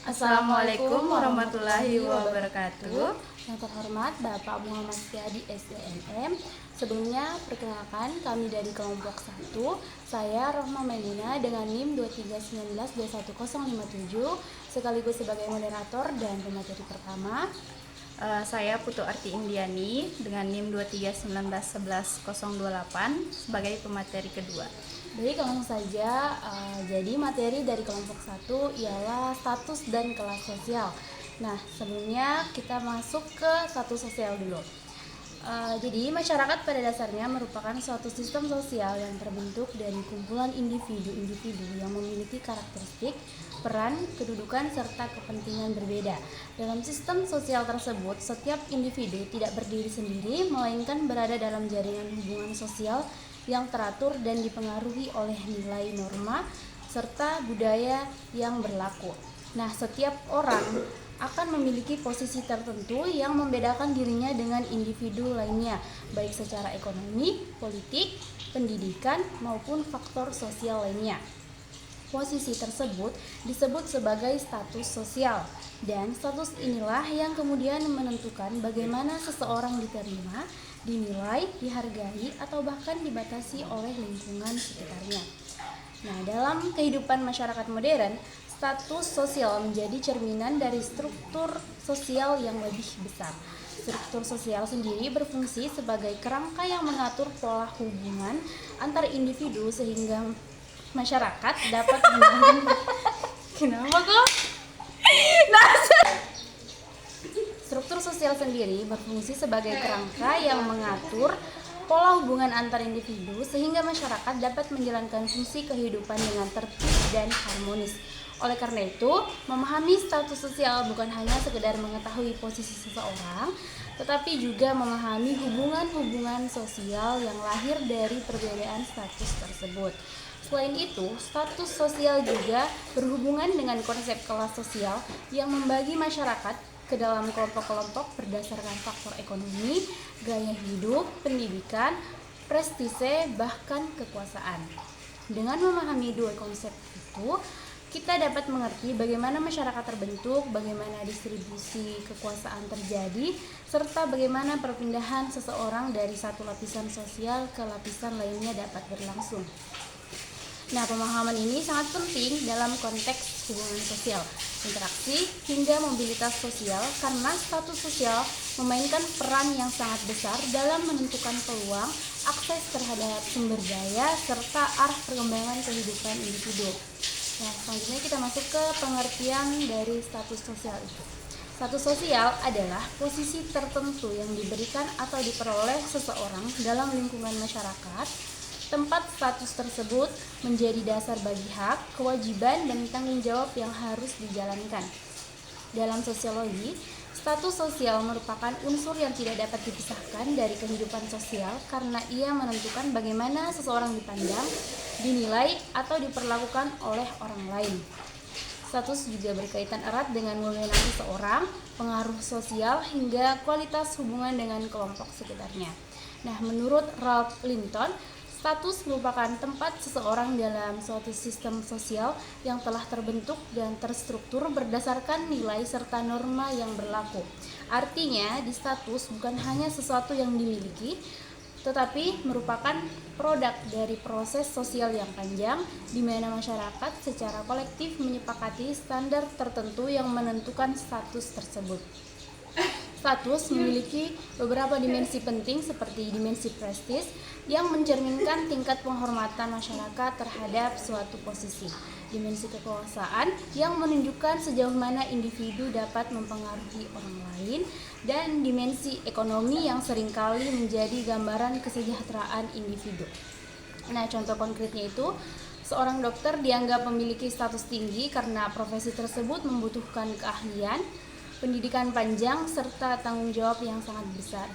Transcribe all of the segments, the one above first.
Assalamualaikum warahmatullahi wabarakatuh. Yang terhormat Bapak Muhammad Setiadi SDMM. Sebelumnya perkenalkan kami dari kelompok 1. Saya Rohma Maimuna dengan NIM 231921057 sekaligus sebagai moderator dan pemateri pertama. Saya Putu Arti Indiani dengan NIM 231911028 sebagai pemateri kedua. Baik, langsung saja. Jadi materi dari kelompok 1 ialah status dan kelas sosial. Nah, sebelumnya kita masuk ke status sosial dulu. Jadi masyarakat pada dasarnya merupakan suatu sistem sosial yang terbentuk dari kumpulan individu-individu yang memiliki karakteristik, peran, kedudukan, serta kepentingan berbeda. Dalam sistem sosial tersebut, setiap individu tidak berdiri sendiri, melainkan berada dalam jaringan hubungan sosial yang teratur dan dipengaruhi oleh nilai norma serta budaya yang berlaku. Nah, setiap orang akan memiliki posisi tertentu yang membedakan dirinya dengan individu lainnya, baik secara ekonomi, politik, pendidikan, maupun faktor sosial lainnya. Posisi tersebut disebut sebagai status sosial, dan status inilah yang kemudian menentukan bagaimana seseorang diterima, dinilai, dihargai, atau bahkan dibatasi oleh lingkungan sekitarnya. Nah, dalam kehidupan masyarakat modern, status sosial menjadi cerminan dari struktur sosial yang lebih besar. Struktur sosial sendiri berfungsi sebagai kerangka yang mengatur pola hubungan antar individu sehingga masyarakat dapat membangun. Kenapa kok? Struktur sosial sendiri berfungsi sebagai kerangka yang mengatur pola hubungan antar individu sehingga masyarakat dapat menjalankan fungsi kehidupan dengan tertib dan harmonis. Oleh karena itu, memahami status sosial bukan hanya sekedar mengetahui posisi seseorang, tetapi juga memahami hubungan-hubungan sosial yang lahir dari perbedaan status tersebut. Selain itu, status sosial juga berhubungan dengan konsep kelas sosial yang membagi masyarakat ke dalam kelompok-kelompok berdasarkan faktor ekonomi, gaya hidup, pendidikan, prestise, bahkan kekuasaan. Dengan memahami dua konsep itu, kita dapat mengerti bagaimana masyarakat terbentuk, bagaimana distribusi kekuasaan terjadi, serta bagaimana perpindahan seseorang dari satu lapisan sosial ke lapisan lainnya dapat berlangsung. Nah, pemahaman ini sangat penting dalam konteks hubungan sosial, interaksi, hingga mobilitas sosial karena status sosial memainkan peran yang sangat besar dalam menentukan peluang, akses terhadap sumber daya, serta arah perkembangan kehidupan individu. Nah, selanjutnya kita masuk ke pengertian dari status sosial itu. Status sosial adalah posisi tertentu yang diberikan atau diperoleh seseorang dalam lingkungan masyarakat. Tempat status tersebut menjadi dasar bagi hak, kewajiban, dan tanggung jawab yang harus dijalankan. Dalam sosiologi, status sosial merupakan unsur yang tidak dapat dipisahkan dari kehidupan sosial karena ia menentukan bagaimana seseorang dipandang, dinilai, atau diperlakukan oleh orang lain. Status juga berkaitan erat dengan wewenang seseorang, pengaruh sosial, hingga kualitas hubungan dengan kelompok sekitarnya. Nah, menurut Ralph Linton, status merupakan tempat seseorang dalam suatu sistem sosial yang telah terbentuk dan terstruktur berdasarkan nilai serta norma yang berlaku. Artinya, di status bukan hanya sesuatu yang dimiliki, tetapi merupakan produk dari proses sosial yang panjang di mana masyarakat secara kolektif menyepakati standar tertentu yang menentukan status tersebut. Status memiliki beberapa dimensi penting seperti dimensi prestis yang mencerminkan tingkat penghormatan masyarakat terhadap suatu posisi, dimensi kekuasaan yang menunjukkan sejauh mana individu dapat mempengaruhi orang lain, dan dimensi ekonomi yang seringkali menjadi gambaran kesejahteraan individu. Nah, contoh konkretnya itu, seorang dokter dianggap memiliki status tinggi karena profesi tersebut membutuhkan keahlian, pendidikan panjang, serta tanggung jawab yang sangat besar.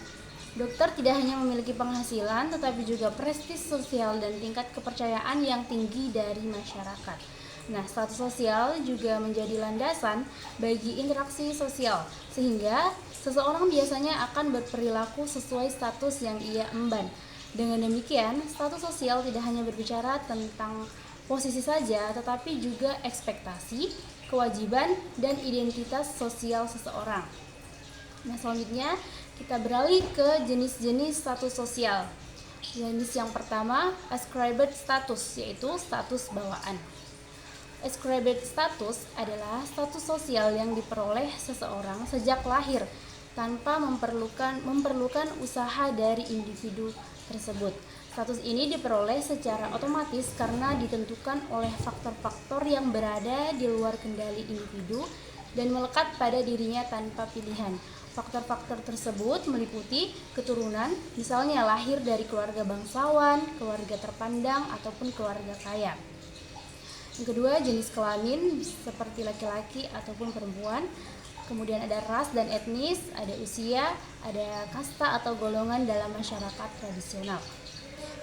Dokter tidak hanya memiliki penghasilan, tetapi juga prestis sosial dan tingkat kepercayaan yang tinggi dari masyarakat. Nah, status sosial juga menjadi landasan bagi interaksi sosial, sehingga seseorang biasanya akan berperilaku sesuai status yang ia emban. Dengan demikian, status sosial tidak hanya berbicara tentang posisi saja, tetapi juga ekspektasi, kewajiban, dan identitas sosial seseorang. Nah, selanjutnya kita beralih ke jenis-jenis status sosial. Jenis yang pertama, ascribed status, yaitu status bawaan. Ascribed status adalah status sosial yang diperoleh seseorang sejak lahir tanpa memerlukan usaha dari individu tersebut. Status ini diperoleh secara otomatis karena ditentukan oleh faktor-faktor yang berada di luar kendali individu dan melekat pada dirinya tanpa pilihan. Faktor-faktor tersebut meliputi keturunan, misalnya lahir dari keluarga bangsawan, keluarga terpandang, ataupun keluarga kaya. Yang kedua, jenis kelamin seperti laki-laki ataupun perempuan. Kemudian ada ras dan etnis, ada usia, ada kasta atau golongan dalam masyarakat tradisional.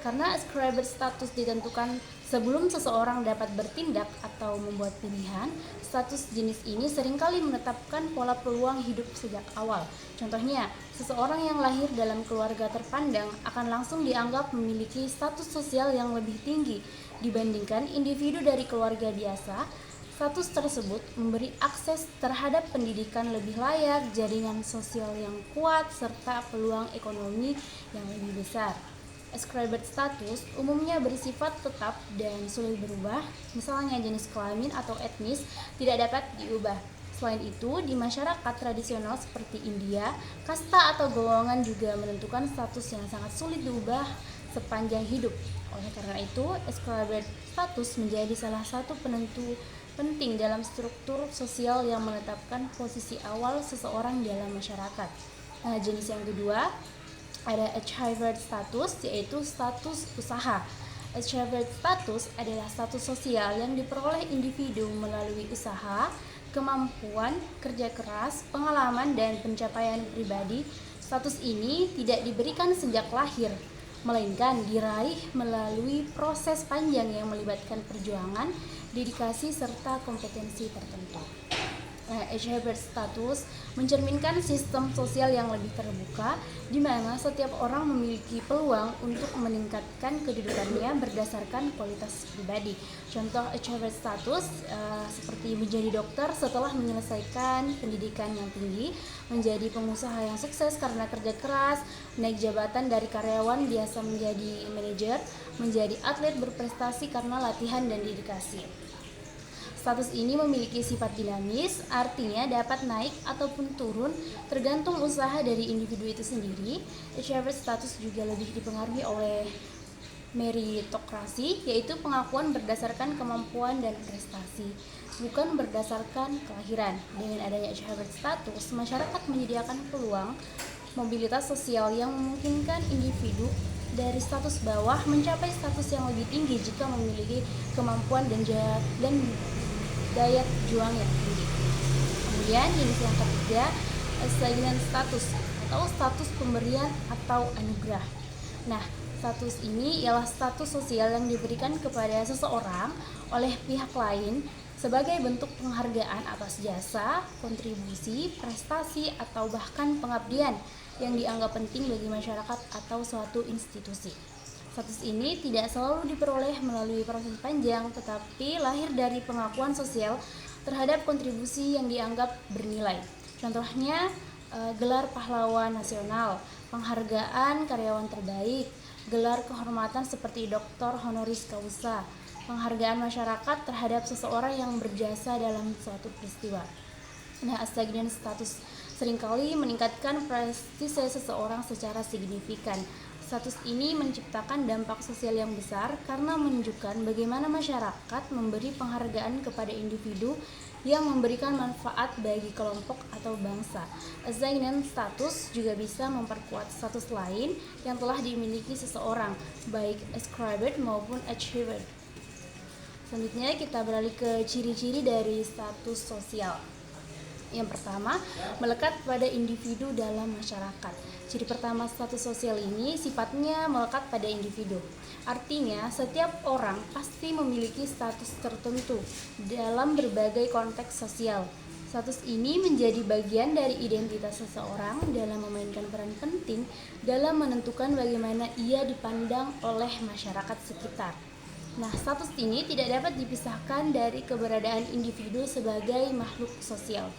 Karena ascribed status ditentukan sebelum seseorang dapat bertindak atau membuat pilihan, status jenis ini seringkali menetapkan pola peluang hidup sejak awal. Contohnya, seseorang yang lahir dalam keluarga terpandang akan langsung dianggap memiliki status sosial yang lebih tinggi dibandingkan individu dari keluarga biasa. Status tersebut memberi akses terhadap pendidikan lebih layak, jaringan sosial yang kuat, serta peluang ekonomi yang lebih besar. Ascribed status umumnya bersifat tetap dan sulit berubah, misalnya jenis kelamin atau etnis tidak dapat diubah. Selain itu, di masyarakat tradisional seperti India, kasta atau golongan juga menentukan status yang sangat sulit diubah sepanjang hidup. Oleh karena itu, ascribed status menjadi salah satu penentu penting dalam struktur sosial yang menetapkan posisi awal seseorang dalam masyarakat. Nah, jenis yang kedua ada achieved status, yaitu status usaha. Achieved status adalah status sosial yang diperoleh individu melalui usaha, kemampuan, kerja keras, pengalaman, dan pencapaian pribadi. Status ini tidak diberikan sejak lahir, melainkan diraih melalui proses panjang yang melibatkan perjuangan, dedikasi, serta kompetensi tertentu. Achieved status mencerminkan sistem sosial yang lebih terbuka, di mana setiap orang memiliki peluang untuk meningkatkan kedudukannya berdasarkan kualitas pribadi. Contoh achieved status seperti menjadi dokter setelah menyelesaikan pendidikan yang tinggi, menjadi pengusaha yang sukses karena kerja keras, naik jabatan dari karyawan biasa menjadi manajer, menjadi atlet berprestasi karena latihan dan dedikasi. Status ini memiliki sifat dinamis, artinya dapat naik ataupun turun tergantung usaha dari individu itu sendiri. Achieved status juga lebih dipengaruhi oleh meritokrasi, yaitu pengakuan berdasarkan kemampuan dan prestasi, bukan berdasarkan kelahiran. Dengan adanya achieved status, masyarakat menyediakan peluang mobilitas sosial yang memungkinkan individu dari status bawah mencapai status yang lebih tinggi jika memiliki kemampuan dan daya juang yang tinggi. Kemudian jenis yang ketiga, assignment status atau status pemberian atau anugerah. Nah, status ini ialah status sosial yang diberikan kepada seseorang oleh pihak lain sebagai bentuk penghargaan atas jasa, kontribusi, prestasi, atau bahkan pengabdian yang dianggap penting bagi masyarakat atau suatu institusi. Status ini tidak selalu diperoleh melalui proses panjang, tetapi lahir dari pengakuan sosial terhadap kontribusi yang dianggap bernilai. Contohnya, gelar pahlawan nasional, penghargaan karyawan terbaik, gelar kehormatan seperti Dr. Honoris Causa, penghargaan masyarakat terhadap seseorang yang berjasa dalam suatu peristiwa. Nah, assignment status seringkali meningkatkan prestise seseorang secara signifikan. Status ini menciptakan dampak sosial yang besar karena menunjukkan bagaimana masyarakat memberi penghargaan kepada individu yang memberikan manfaat bagi kelompok atau bangsa. Assignment status juga bisa memperkuat status lain yang telah dimiliki seseorang, baik ascribed maupun achieved. Selanjutnya kita beralih ke ciri-ciri dari status sosial. Yang pertama, melekat pada individu dalam masyarakat. Ciri pertama status sosial ini sifatnya melekat pada individu. Artinya, setiap orang pasti memiliki status tertentu dalam berbagai konteks sosial. Status ini menjadi bagian dari identitas seseorang dalam memainkan peran penting dalam menentukan bagaimana ia dipandang oleh masyarakat sekitar. Nah, status ini tidak dapat dipisahkan dari keberadaan individu sebagai makhluk sosial.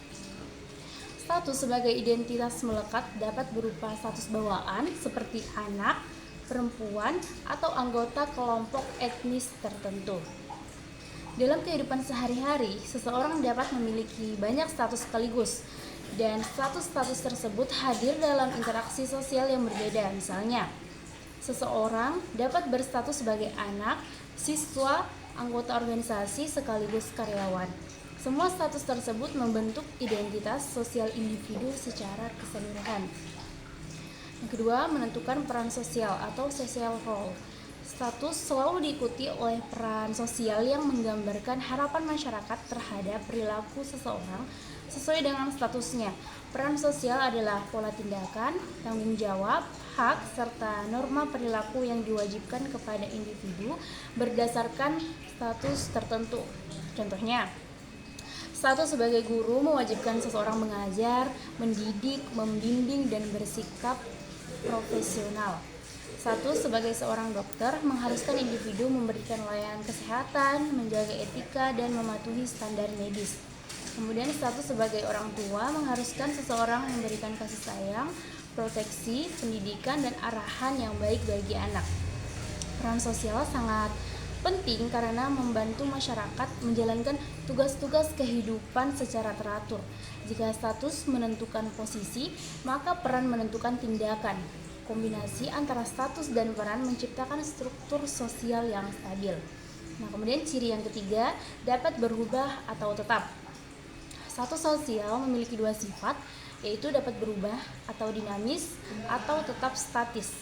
Status sebagai identitas melekat dapat berupa status bawaan seperti anak, perempuan, atau anggota kelompok etnis tertentu. Dalam kehidupan sehari-hari, seseorang dapat memiliki banyak status sekaligus, dan status-status tersebut hadir dalam interaksi sosial yang berbeda. Misalnya, seseorang dapat berstatus sebagai anak, siswa, anggota organisasi, sekaligus karyawan. Semua status tersebut membentuk identitas sosial individu secara keseluruhan. Yang kedua, menentukan peran sosial atau social role. Status selalu diikuti oleh peran sosial yang menggambarkan harapan masyarakat terhadap perilaku seseorang sesuai dengan statusnya. Peran sosial adalah pola tindakan, tanggung jawab, hak, serta norma perilaku yang diwajibkan kepada individu berdasarkan status tertentu. Contohnya, status sebagai guru mewajibkan seseorang mengajar, mendidik, membimbing, dan bersikap profesional. Status sebagai seorang dokter mengharuskan individu memberikan layanan kesehatan, menjaga etika, dan mematuhi standar medis. Kemudian status sebagai orang tua mengharuskan seseorang memberikan kasih sayang, proteksi, pendidikan, dan arahan yang baik bagi anak. Peran sosial sangat penting karena membantu masyarakat menjalankan tugas-tugas kehidupan secara teratur. Jika status menentukan posisi, maka peran menentukan tindakan. Kombinasi antara status dan peran menciptakan struktur sosial yang stabil. Nah, kemudian ciri yang ketiga, dapat berubah atau tetap. Status sosial memiliki dua sifat, yaitu dapat berubah atau dinamis atau tetap statis.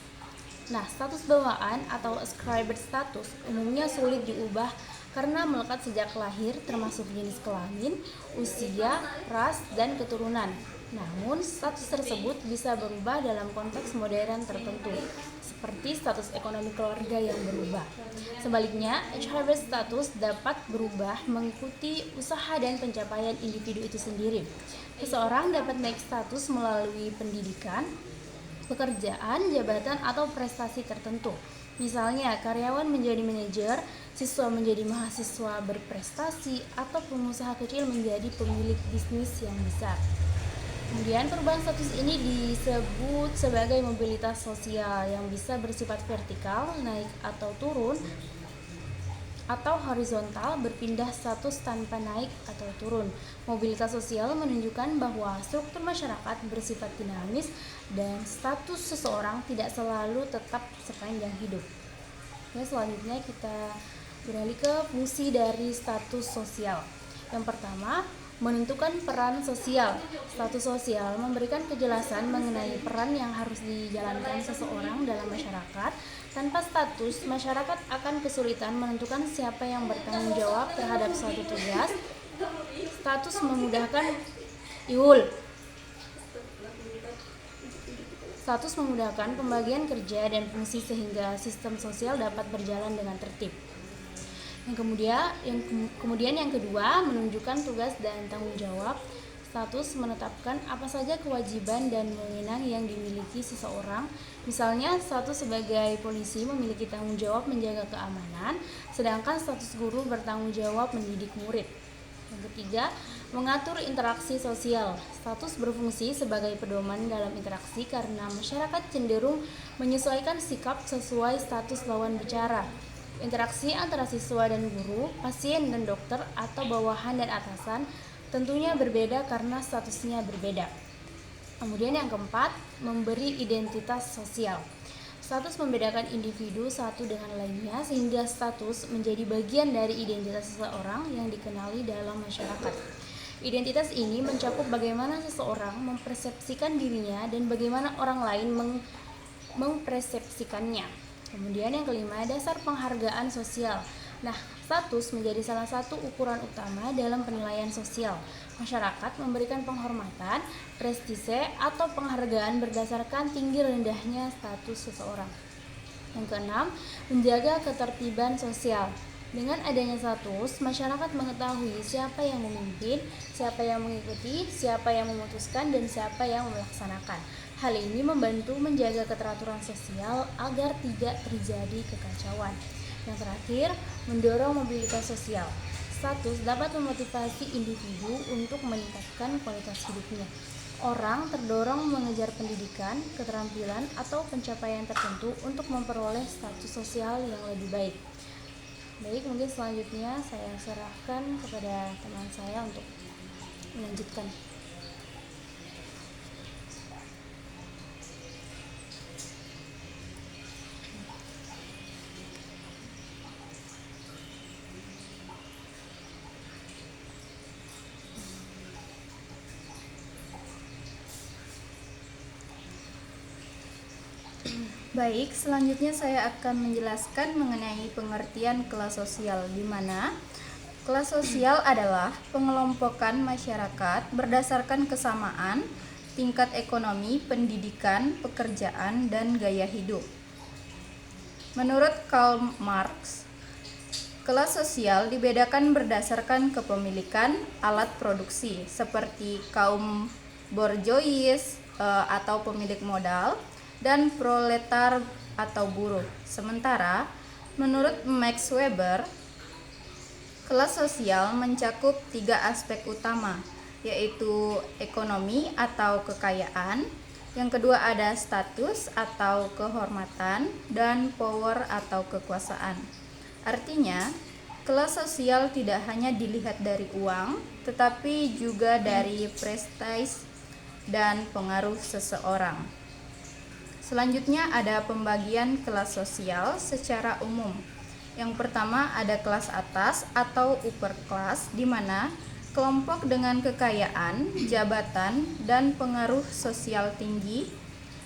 Nah, status bawaan atau ascribed status umumnya sulit diubah karena melekat sejak lahir, termasuk jenis kelamin, usia, ras, dan keturunan. Namun, status tersebut bisa berubah dalam konteks modern tertentu, seperti status ekonomi keluarga yang berubah. Sebaliknya, ascribed status dapat berubah mengikuti usaha dan pencapaian individu itu sendiri. Seseorang dapat naik status melalui pendidikan, pekerjaan, jabatan, atau prestasi tertentu. Misalnya, karyawan menjadi manajer, siswa menjadi mahasiswa berprestasi, atau pengusaha kecil menjadi pemilik bisnis yang besar. Kemudian perubahan status ini disebut sebagai mobilitas sosial yang bisa bersifat vertikal, naik atau turun, atau horizontal, berpindah status tanpa naik atau turun. Mobilitas sosial menunjukkan bahwa struktur masyarakat bersifat dinamis dan status seseorang tidak selalu tetap sepanjang hidup. Selanjutnya kita beralih ke fungsi dari status sosial. Yang pertama, menentukan peran sosial. Status sosial memberikan kejelasan mengenai peran yang harus dijalankan seseorang dalam masyarakat. Tanpa status, masyarakat akan kesulitan menentukan siapa yang bertanggung jawab terhadap suatu tugas. Status memudahkan Status memudahkan pembagian kerja dan fungsi sehingga sistem sosial dapat berjalan dengan tertib. Kemudian yang kedua, menunjukkan tugas dan tanggung jawab. Status menetapkan apa saja kewajiban dan wewenang yang dimiliki seseorang. Misalnya, status sebagai polisi memiliki tanggung jawab menjaga keamanan, sedangkan status guru bertanggung jawab mendidik murid. Yang ketiga, mengatur interaksi sosial. Status berfungsi sebagai pedoman dalam interaksi karena masyarakat cenderung menyesuaikan sikap sesuai status lawan bicara. Interaksi antara siswa dan guru, pasien dan dokter, atau bawahan dan atasan tentunya berbeda karena statusnya berbeda. Kemudian yang keempat, memberi identitas sosial. Status membedakan individu satu dengan lainnya sehingga status menjadi bagian dari identitas seseorang yang dikenali dalam masyarakat. Identitas ini mencakup bagaimana seseorang mempersepsikan dirinya dan bagaimana orang lain mempersepsikannya. Kemudian yang kelima, dasar penghargaan sosial. Nah, status menjadi salah satu ukuran utama dalam penilaian sosial. Masyarakat memberikan penghormatan, prestise, atau penghargaan berdasarkan tinggi rendahnya status seseorang. Yang keenam, menjaga ketertiban sosial. Dengan adanya status, masyarakat mengetahui siapa yang memimpin, siapa yang mengikuti, siapa yang memutuskan, dan siapa yang melaksanakan. Hal ini membantu menjaga keteraturan sosial agar tidak terjadi kekacauan. Yang terakhir, mendorong mobilitas sosial. Status dapat memotivasi individu untuk meningkatkan kualitas hidupnya. Orang terdorong mengejar pendidikan, keterampilan, atau pencapaian tertentu untuk memperoleh status sosial yang lebih baik. Baik, mungkin selanjutnya saya serahkan kepada teman saya untuk melanjutkan. Baik, selanjutnya saya akan menjelaskan mengenai pengertian kelas sosial, di mana kelas sosial adalah pengelompokan masyarakat berdasarkan kesamaan, tingkat ekonomi, pendidikan, pekerjaan, dan gaya hidup. Menurut Karl Marx, kelas sosial dibedakan berdasarkan kepemilikan alat produksi, seperti kaum borjuis atau pemilik modal, dan proletar atau buruh. Sementara, menurut Max Weber, kelas sosial mencakup 3 aspek utama, yaitu ekonomi atau kekayaan, yang kedua ada status atau kehormatan, dan power atau kekuasaan. Artinya, kelas sosial tidak hanya dilihat dari uang, tetapi juga dari prestasi dan pengaruh seseorang. Selanjutnya ada pembagian kelas sosial secara umum. Yang pertama ada kelas atas atau upper class, di mana kelompok dengan kekayaan, jabatan, dan pengaruh sosial tinggi,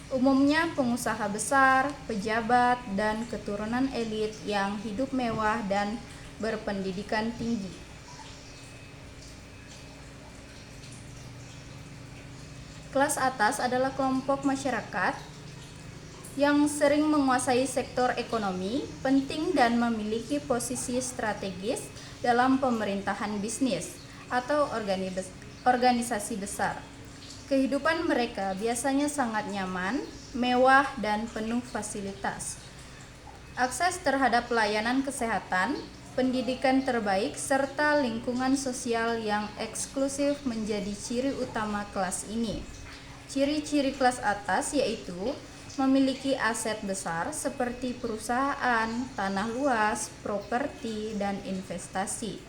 umumnya pengusaha besar, pejabat, dan keturunan elit yang hidup mewah dan berpendidikan tinggi. Kelas atas adalah kelompok masyarakat yang sering menguasai sektor ekonomi penting dan memiliki posisi strategis dalam pemerintahan bisnis atau organisasi besar. Kehidupan mereka biasanya sangat nyaman, mewah, dan penuh fasilitas. Akses terhadap pelayanan kesehatan, pendidikan terbaik, serta lingkungan sosial yang eksklusif menjadi ciri utama kelas ini. Ciri-ciri kelas atas yaitu memiliki aset besar seperti perusahaan, tanah luas, properti, dan investasi.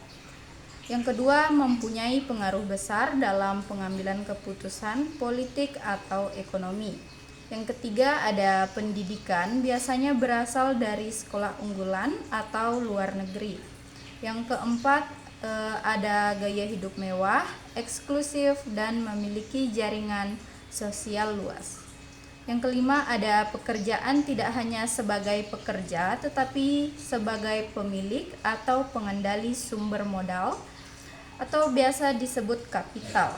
Yang kedua, mempunyai pengaruh besar dalam pengambilan keputusan politik atau ekonomi. Yang ketiga, ada pendidikan, biasanya berasal dari sekolah unggulan atau luar negeri. Yang keempat, ada gaya hidup mewah, eksklusif, dan memiliki jaringan sosial luas. Yang kelima, ada pekerjaan tidak hanya sebagai pekerja, tetapi sebagai pemilik atau pengendali sumber modal, atau biasa disebut kapital.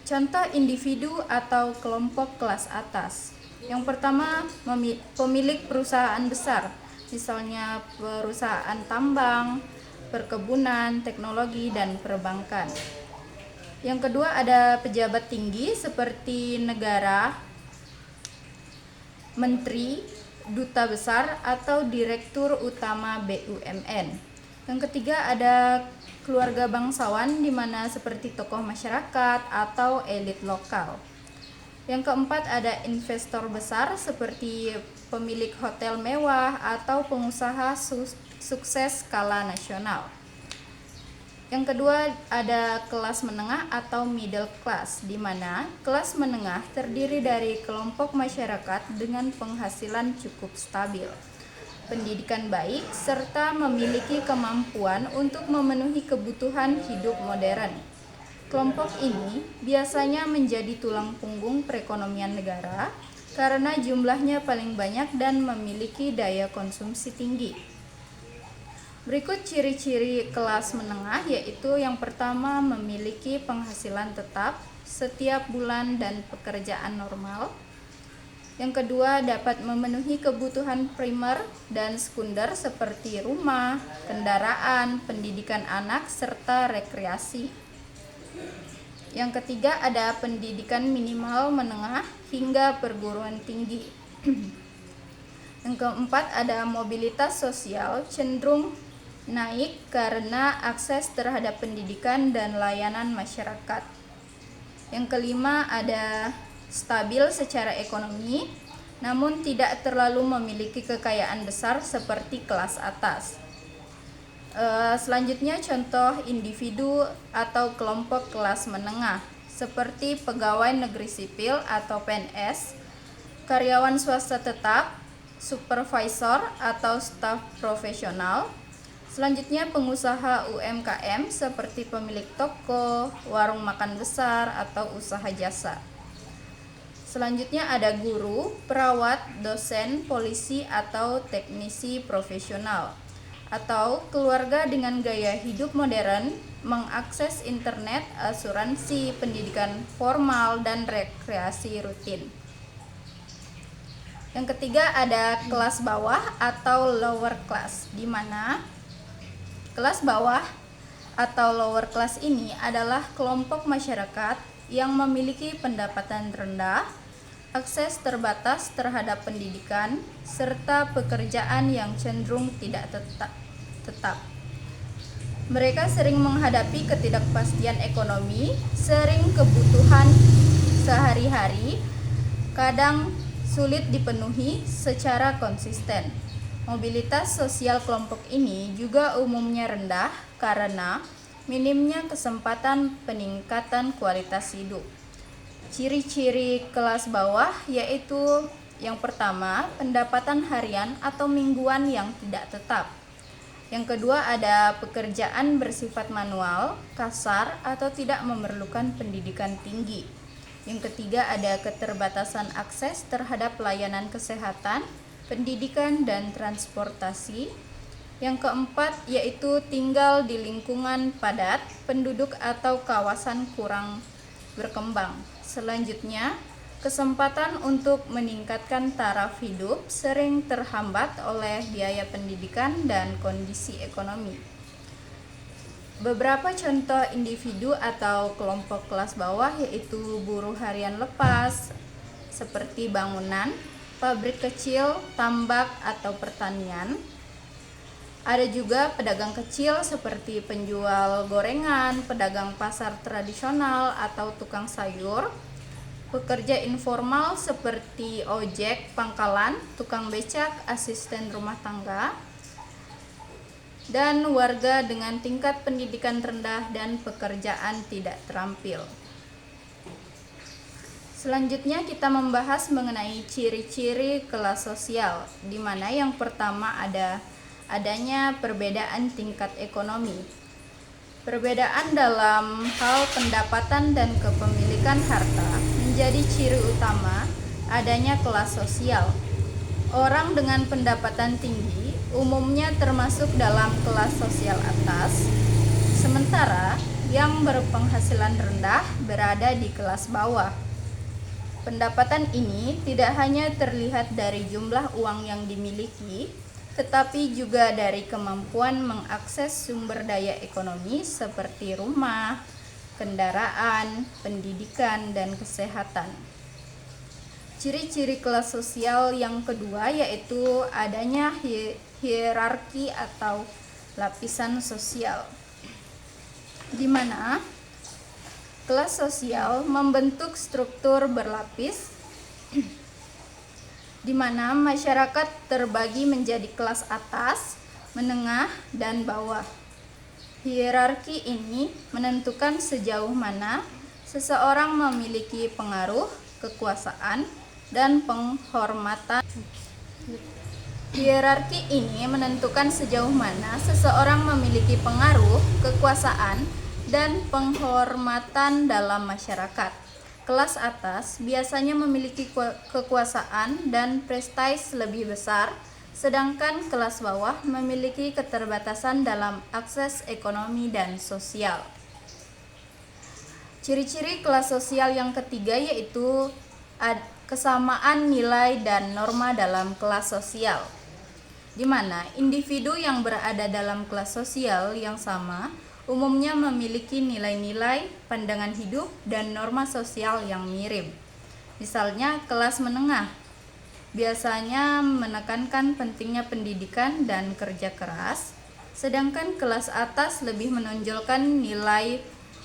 Contoh individu atau kelompok kelas atas. Yang pertama, pemilik perusahaan besar, misalnya perusahaan tambang, perkebunan, teknologi, dan perbankan. Yang kedua, ada pejabat tinggi seperti negara, menteri, duta besar, atau direktur utama BUMN. Yang ketiga, ada keluarga bangsawan, di mana seperti tokoh masyarakat atau elit lokal. Yang keempat, ada investor besar seperti pemilik hotel mewah atau pengusaha sukses skala nasional. Yang kedua, ada kelas menengah atau middle class, di mana kelas menengah terdiri dari kelompok masyarakat dengan penghasilan cukup stabil, pendidikan baik, serta memiliki kemampuan untuk memenuhi kebutuhan hidup modern. Kelompok ini biasanya menjadi tulang punggung perekonomian negara karena jumlahnya paling banyak dan memiliki daya konsumsi tinggi. Berikut ciri-ciri kelas menengah, yaitu yang pertama, memiliki penghasilan tetap setiap bulan dan pekerjaan normal. Yang kedua, dapat memenuhi kebutuhan primer dan sekunder seperti rumah, kendaraan, pendidikan anak, serta rekreasi. Yang ketiga, ada pendidikan minimal menengah hingga perguruan tinggi. Yang keempat ada mobilitas sosial cenderung naik karena akses terhadap pendidikan dan layanan masyarakat. Yang kelima ada stabil secara ekonomi, namun tidak terlalu memiliki kekayaan besar seperti kelas atas. Selanjutnya contoh individu atau kelompok kelas menengah seperti pegawai negeri sipil atau PNS, karyawan swasta tetap, supervisor atau staf profesional. Selanjutnya pengusaha UMKM seperti pemilik toko, warung makan besar atau usaha jasa. Selanjutnya ada guru, perawat, dosen, polisi atau teknisi profesional. Atau keluarga dengan gaya hidup modern, mengakses internet, asuransi, pendidikan formal, dan rekreasi rutin. Yang ketiga ada kelas bawah atau lower class, di mana kelas bawah atau lower class ini adalah kelompok masyarakat yang memiliki pendapatan rendah, akses terbatas terhadap pendidikan, serta pekerjaan yang cenderung tidak tetap. Mereka sering menghadapi ketidakpastian ekonomi, sering kebutuhan sehari-hari, kadang sulit dipenuhi secara konsisten. Mobilitas sosial kelompok ini juga umumnya rendah karena minimnya kesempatan peningkatan kualitas hidup. Ciri-ciri kelas bawah yaitu yang pertama, pendapatan harian atau mingguan yang tidak tetap. Yang kedua ada pekerjaan bersifat manual, kasar, atau tidak memerlukan pendidikan tinggi. Yang ketiga ada keterbatasan akses terhadap layanan kesehatan, pendidikan, dan transportasi. Yang keempat yaitu tinggal di lingkungan padat, penduduk atau kawasan kurang berkembang. Selanjutnya, kesempatan untuk meningkatkan taraf hidup sering terhambat oleh biaya pendidikan dan kondisi ekonomi. Beberapa contoh individu atau kelompok kelas bawah yaitu buruh harian lepas seperti bangunan, pabrik kecil, tambak atau pertanian. Ada juga pedagang kecil seperti penjual gorengan, pedagang pasar tradisional atau tukang sayur. Pekerja informal seperti ojek, pangkalan, tukang becak, asisten rumah tangga, dan warga dengan tingkat pendidikan rendah dan pekerjaan tidak terampil. Selanjutnya kita membahas mengenai ciri-ciri kelas sosial, di mana yang pertama adanya perbedaan tingkat ekonomi. Perbedaan dalam hal pendapatan dan kepemilikan harta menjadi ciri utama adanya kelas sosial. Orang dengan pendapatan tinggi umumnya termasuk dalam kelas sosial atas, sementara yang berpenghasilan rendah berada di kelas bawah. Pendapatan ini tidak hanya terlihat dari jumlah uang yang dimiliki, tetapi juga dari kemampuan mengakses sumber daya ekonomi seperti rumah, kendaraan, pendidikan, dan kesehatan. Ciri-ciri kelas sosial yang kedua yaitu adanya hierarki atau lapisan sosial, di mana kelas sosial membentuk struktur berlapis di mana masyarakat terbagi menjadi kelas atas, menengah, dan bawah. Hierarki ini menentukan sejauh mana seseorang memiliki pengaruh, kekuasaan, dan penghormatan. Hierarki ini menentukan sejauh mana seseorang memiliki pengaruh, kekuasaan, dan penghormatan dalam masyarakat. Kelas atas biasanya memiliki kekuasaan dan prestis lebih besar, sedangkan kelas bawah memiliki keterbatasan dalam akses ekonomi dan sosial. Ciri-ciri kelas sosial yang ketiga yaitu kesamaan nilai dan norma dalam kelas sosial, di mana individu yang berada dalam kelas sosial yang sama umumnya memiliki nilai-nilai, pandangan hidup, dan norma sosial yang mirip. Misalnya kelas menengah biasanya menekankan pentingnya pendidikan dan kerja keras, sedangkan kelas atas lebih menonjolkan nilai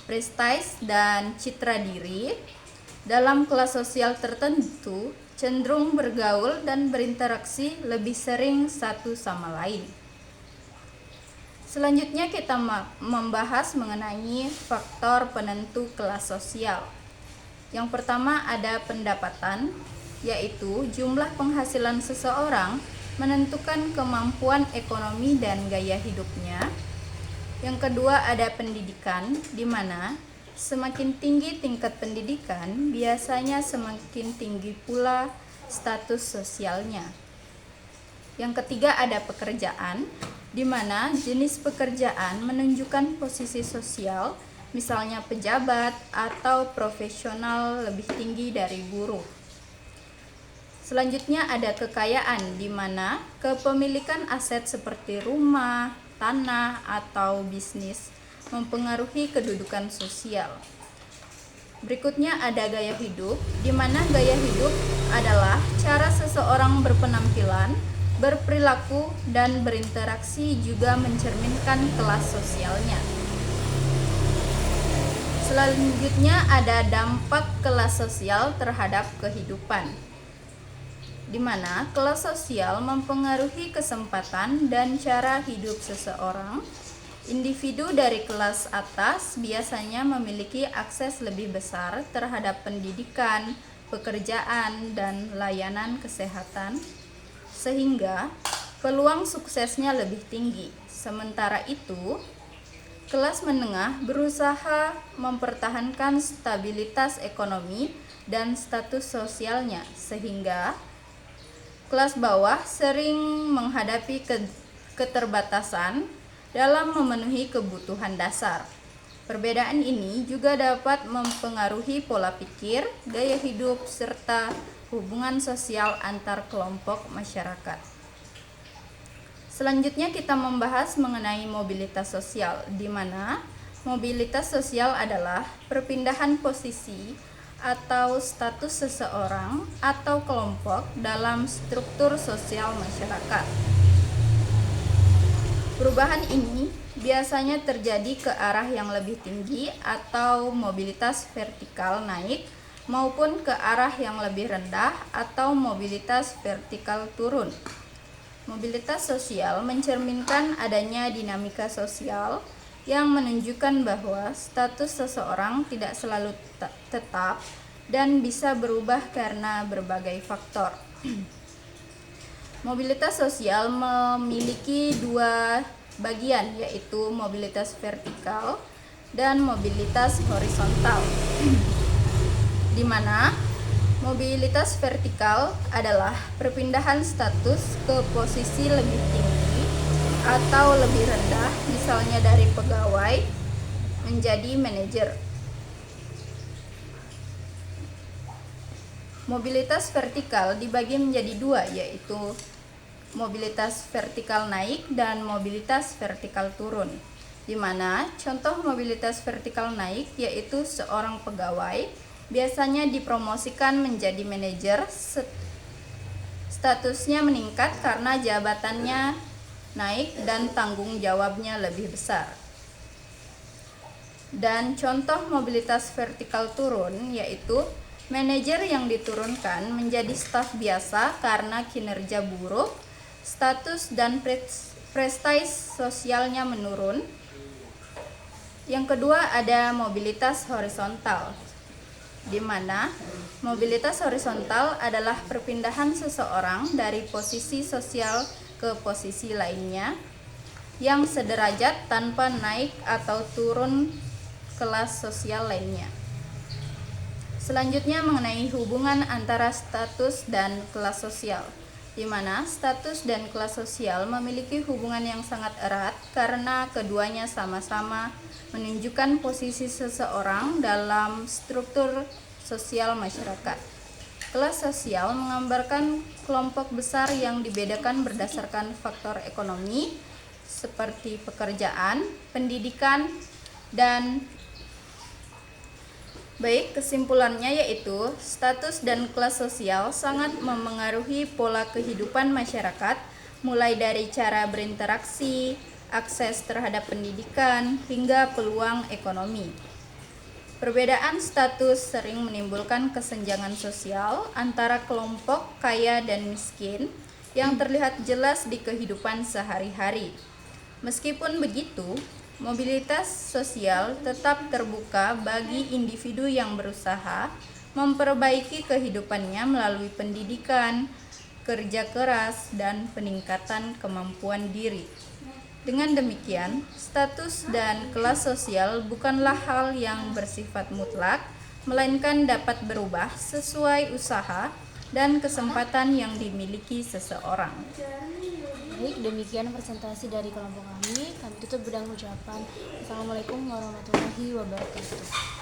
prestis dan citra diri. Dalam kelas sosial tertentu, cenderung bergaul dan berinteraksi lebih sering satu sama lain. Selanjutnya kita membahas mengenai faktor penentu kelas sosial. Yang pertama ada pendapatan, yaitu jumlah penghasilan seseorang menentukan kemampuan ekonomi dan gaya hidupnya. Yang kedua ada pendidikan, di mana semakin tinggi tingkat pendidikan, biasanya semakin tinggi pula status sosialnya. Yang ketiga ada pekerjaan, di mana jenis pekerjaan menunjukkan posisi sosial, misalnya pejabat atau profesional lebih tinggi dari buruh. Selanjutnya ada kekayaan, di mana kepemilikan aset seperti rumah, tanah, atau bisnis mempengaruhi kedudukan sosial. Berikutnya ada gaya hidup, di mana gaya hidup adalah cara seseorang berpenampilan, berperilaku, dan berinteraksi, juga mencerminkan kelas sosialnya. Selanjutnya ada dampak kelas sosial terhadap kehidupan, di mana kelas sosial mempengaruhi kesempatan dan cara hidup seseorang. Individu dari kelas atas biasanya memiliki akses lebih besar terhadap pendidikan, pekerjaan, dan layanan kesehatan, sehingga peluang suksesnya lebih tinggi. Sementara itu, kelas menengah berusaha mempertahankan stabilitas ekonomi dan status sosialnya, sehingga kelas bawah sering menghadapi keterbatasan dalam memenuhi kebutuhan dasar. Perbedaan ini juga dapat mempengaruhi pola pikir, gaya hidup, serta hubungan sosial antar kelompok masyarakat. Selanjutnya kita membahas mengenai mobilitas sosial, di mana mobilitas sosial adalah perpindahan posisi atau status seseorang atau kelompok dalam struktur sosial masyarakat. Perubahan ini biasanya terjadi ke arah yang lebih tinggi atau mobilitas vertikal naik, maupun ke arah yang lebih rendah atau mobilitas vertikal turun. Mobilitas sosial mencerminkan adanya dinamika sosial yang menunjukkan bahwa status seseorang tidak selalu tetap dan bisa berubah karena berbagai faktor. Mobilitas sosial memiliki dua bagian, yaitu mobilitas vertikal dan mobilitas horizontal. Di mana mobilitas vertikal adalah perpindahan status ke posisi lebih tinggi atau lebih rendah, misalnya dari pegawai menjadi manajer. Mobilitas vertikal dibagi menjadi dua, yaitu mobilitas vertikal naik dan mobilitas vertikal turun. Di mana contoh mobilitas vertikal naik yaitu seorang pegawai biasanya dipromosikan menjadi manajer, statusnya meningkat karena jabatannya naik dan tanggung jawabnya lebih besar. Dan contoh mobilitas vertikal turun yaitu manajer yang diturunkan menjadi staf biasa karena kinerja buruk, status dan prestis sosialnya menurun. Yang kedua ada mobilitas horizontal, di mana mobilitas horizontal adalah perpindahan seseorang dari posisi sosial ke posisi lainnya yang sederajat tanpa naik atau turun kelas sosial lainnya. Selanjutnya mengenai hubungan antara status dan kelas sosial, di mana status dan kelas sosial memiliki hubungan yang sangat erat karena keduanya sama-sama menunjukkan posisi seseorang dalam struktur sosial masyarakat. Kelas sosial menggambarkan kelompok besar yang dibedakan berdasarkan faktor ekonomi seperti pekerjaan, pendidikan, dan Baik, kesimpulannya yaitu status dan kelas sosial sangat memengaruhi pola kehidupan masyarakat, mulai dari cara berinteraksi, akses terhadap pendidikan, hingga peluang ekonomi. Perbedaan status sering menimbulkan kesenjangan sosial antara kelompok kaya dan miskin yang terlihat jelas di kehidupan sehari-hari. Meskipun begitu, mobilitas sosial tetap terbuka bagi individu yang berusaha memperbaiki kehidupannya melalui pendidikan, kerja keras, dan peningkatan kemampuan diri. Dengan demikian, status dan kelas sosial bukanlah hal yang bersifat mutlak, melainkan dapat berubah sesuai usaha dan kesempatan yang dimiliki seseorang. Baik, demikian presentasi dari kelompok kami. Kami tutup dengan ucapan Assalamualaikum warahmatullahi wabarakatuh.